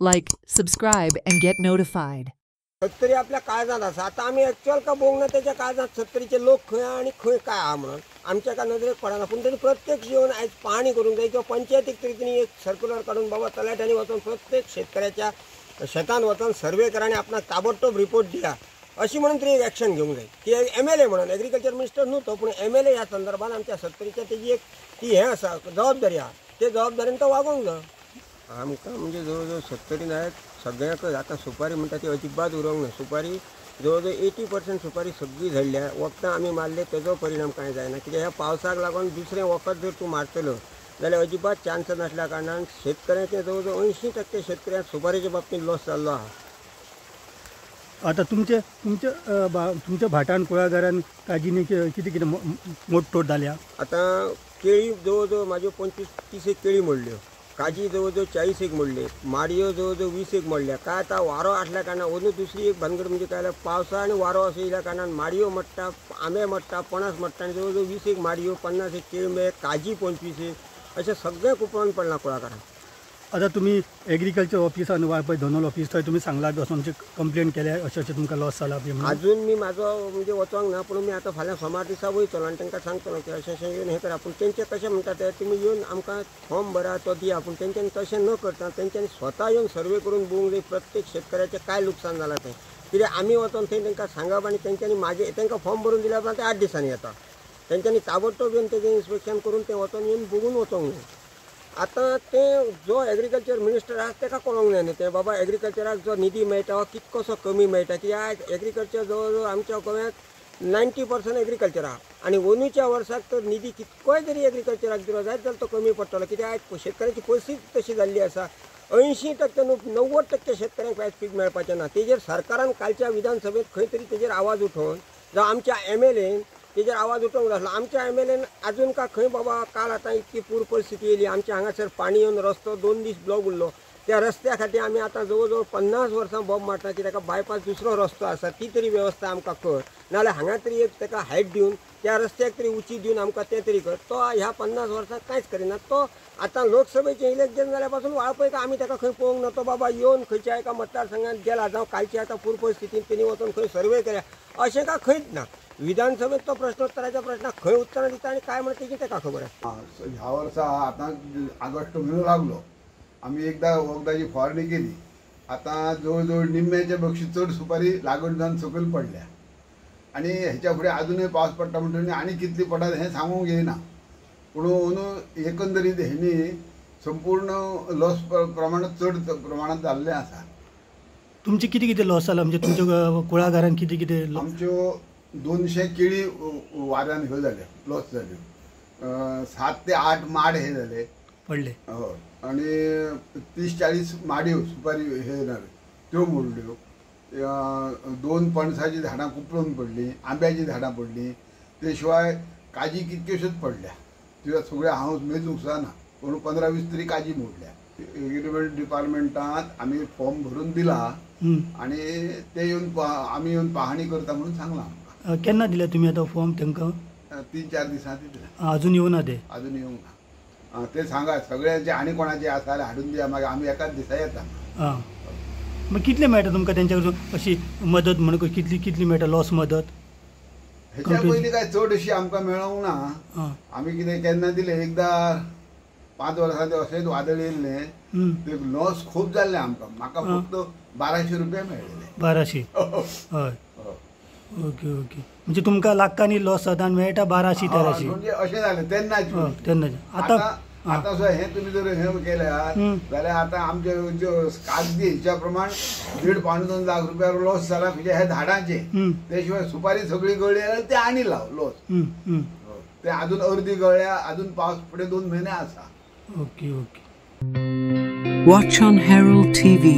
Like, subscribe, and get notified. शेतकरी आपल्या काळजात असा. आता आम्ही ॲक्च्युअल का बोलणं त्याच्या काळजात शेतकरीचे लोक खंय आणि खंय काय हा म्हणून आमच्या का नजरेत पडना. पण तरी प्रत्येक येऊन आज पाहणी करून जाईल किंवा पंचायतीक तरी त्यांनी एक सर्क्युलर काढून बाबा तलाट्याने वचून प्रत्येक शेतकऱ्याच्या शेतान वचून सर्वे करा आणि आपला ताबडतोब रिपोर्ट द्या अशी म्हणून तरी एक ॲक्शन घेऊन जाईल. ती MLA म्हणून ॲग्रिकल्चर मिनिस्टर नव्हतो पण MLA या संदर्भात आमच्या शेतकरीच्या त्याची एक ती हे असा जबाबदारी हा. ते जबाबदारीनं तो वागूंक जाय. आमकां म्हणजे जवळजवळ शेतकरी नाहीत सगळ्याक आता सुपारी म्हणटा ती अजिबात उरोंक ना. सुपारी जवळजवळ 80% सुपारी सगळी झाल्ल्या. वखदां आमी मारले तेजो परिणाम कांय जायना. कित्याक ह्या पावसाक लागून दुसरें वखद जर तूं मारतलो जाल्यार अजिबात चान्स नासल्या कारणान शेतकऱ्याचे जवळजवळ 80% शेतकऱ्यांक सुपारीच्या बाबतींत लॉस जाल्लो आहा. आता तुमच्या भाटान कुळागरान काजीनी कितें कितें मोडतोड जाल्या. आता केळी जवळजवळ म्हाज्यो 25-30 एक केळी मोडल्यो. काजी जवळजवळ 40 एक मोडले. माडयो जवळजवळ 20 एक मोडल्या. काय आता वारो आसल्या कारणान अजून दुसरी एक भानगड म्हणजे काय पावसा आणि वारो असो येयल्या कारणान माडयो मोडटा, आंबे मोडटा, पणस मोडटा आणि जवळजवळ 20 एक माडयो, 50 एक केळमे, काजी 25 एक अशें सगळें कुपन पडलां कुळागरांक. आता तुम्ही एग्रीकल्चर ऑफिसान वा पळय धोनल ऑफिस थंय तुम्ही सांगला वचून कंप्लेंट केल्या अशें तुमकां लॉस जाला बी म्हणून. अजून मी म्हाजो म्हणजे वचोंक ना. पूण मी आता फाल्यां सोमार दिसा वयतलो आनी तांकां सांगतलो की अशें येवन हें करा. पूण तेंचे कशें म्हणटा ते तुमी येवन आमकां फॉर्म भरा तो दिया. पूण तेंच्यांनी तशें न करता तेंच्यांनी स्वता येवन सर्वे करून बघूंक जाय प्रत्येक शेतकऱ्याचें काय लुकसाण जालां तें. कित्याक आमी वचोन थंय तांकां सांगप आनी तेंच्यांनी मागीर तांकां फॉर्म भरून दिल्या उपरांत ते 8 दिसांनी येता. तेंच्यांनी ताबडतोब येवन तेजें इन्स्पेक्शन करून तें वचोन येवन बघून वचोंक जाय. आता ते जो एग्रीकल्चर मिनिस्टर आसा ताका कळोंक जाय न्ही ते बाबा एग्रीकल्चराक जो निधी मेळटा हो कितकोसो कमी मेळटा. कित्याक एग्रीकल्चर जवळ आमच्या गोंयांत 90% एग्रीकल्चर आहा आनी अंदूच्या वर्साक तर निधी कितकोय जरी एग्रीकल्चराक दिलो जायत जाल्यार तो कमी पडटलो. कित्याक शेतकऱ्याची परिस्थिती तशी जाल्ली आसा. 80% न्हू 90% शेतकऱ्यांक आयज पीक मेळपाचें ना. तेजेर सरकारान कालच्या विधानसभेत खंय तरी तेजेर आवाज उठोवन जावं आमच्या MLAन तेजेर आवाज उठोवंक जाय आसलो. आमच्या MLAन आजून का खंय बाबा काल आतां इतकी पूर परिस्थिती येयली. आमच्या हांगासर पाणी येवन रस्तो 2 दीस ब्लॉक उरलो. त्या रस्त्या खातीर आमी आतां जवळ 50 वर्सां बॉब मारता की ताका बायपास दुसरो रस्तो आसा ती तरी वेवस्था आमकां कर. नाल्यार हांगा तरी एक ताका हायट दिवन त्या रस्त्याक तरी उंची दिवन आमकां तें तरी कर. तो ह्या 50 वर्सांक कांयच करिना. तो आतां लोकसभेचें इलेक्शन जाल्या पासून वाळपय का आमी ताका खंय पळोवंक ना. तो बाबा येवन खंयच्या एका मतदारसंघात गेला जावं कालची आतां पूर परिस्थितीन तेणी वचून खंय सर्वे केल्या अशें का खंयच ना. विधानसभेत तो प्रश्नोत्तराच्या प्रश्नाक खंय उत्तरां दिता आनी काय म्हणटा तेची ताका खबर आसा. ह्या वर्सा आतां ऑगस्ट म्हयनो लागलो. आमी वखदाची फवारणी केली. आतां जवळ निम्म्याच्या पेक्षा चड सुपारी लागण जावन सकयल पडल्या आनी हेच्या फुडें आजुनूय पावस पडटा म्हणटकीर आनी कितली पडटा हें सांगूंक येयना. पूण एकंदरीत हेणी संपूर्ण लॉस प्रमाण चड प्रमाणांत जाल्लें आसा. तुमचे कितें कितें लॉस जाला म्हणजे तुमच्या कुळागरान कितें कितें. आमच्यो 200 केळी वाऱ्यान ह्यो जाल्यो लॉस जाल्यो. 7 ते 8 माड हे जाले पडले. हय आनी 30-40 माडयो सुपारी हे जाले त्यो मोडल्यो. 2 पणसाची झाडां कुपळून पडलीं, आंब्याची झाडां पडलीं. ते शिवाय काजी कितक्योश्योच पडल्या. त्यो सगळ्यो हांव मेजूंक सुद्दां ना. पूण 15-20 तरी काजी मोडल्या. एग्रीकल्चर डिपार्टमेंटांत आमी फॉर्म भरून दिला आनी ते येवन आमी येवन पाहणी करता म्हणून सांगलां. केन्ना दिल्या तुमी आतां फॉर्म तांकां. 3-4 दिसां दिल्या. अजून येवना ते. अजून येवंक ना. ते सांगा सगळ्यांचे आनी कोणाचे आसा जाल्यार हाडून दिया. मागीर आमी एकाच दिसा येता. आं मागीर कितले मेळटा तुमकां तेंच्या कडसून अशी मदत म्हणून कितली मेळटा लॉस मदत. हेच्या पयलीं काय चड अशी आमकां मेळोंक ना. आमी कितें केन्ना दिले एकदां 5 वर्सां ते अशेंच वादळ येयल्लें. ते लॉस खूब जाल्लें आमकां. म्हाका फक्त 1200 रुपया मेळ्ळेले. 1200 हय. ओके ओके म्हणजे तुमकां लाखांनी लॉस सदां मेळटा 1200-1300 म्हणजे अशें जालें तेन्नाच. आतां सुद्दां हें तुमी जर हें केल्यार जाल्यार आतां आमचे कागदी हेच्या प्रमाण 1.5-2 लाख रुपया लॉस जाला म्हणजे हे झाडांचे. ते शिवाय सुपारी सगळी गळ्ळी जाल्यार ते आनी लॉस. ते अजून अर्दी गळ्या. अजून पावस फुडें 2 म्हयने आसा. Okay okay. Watch on Herald TV.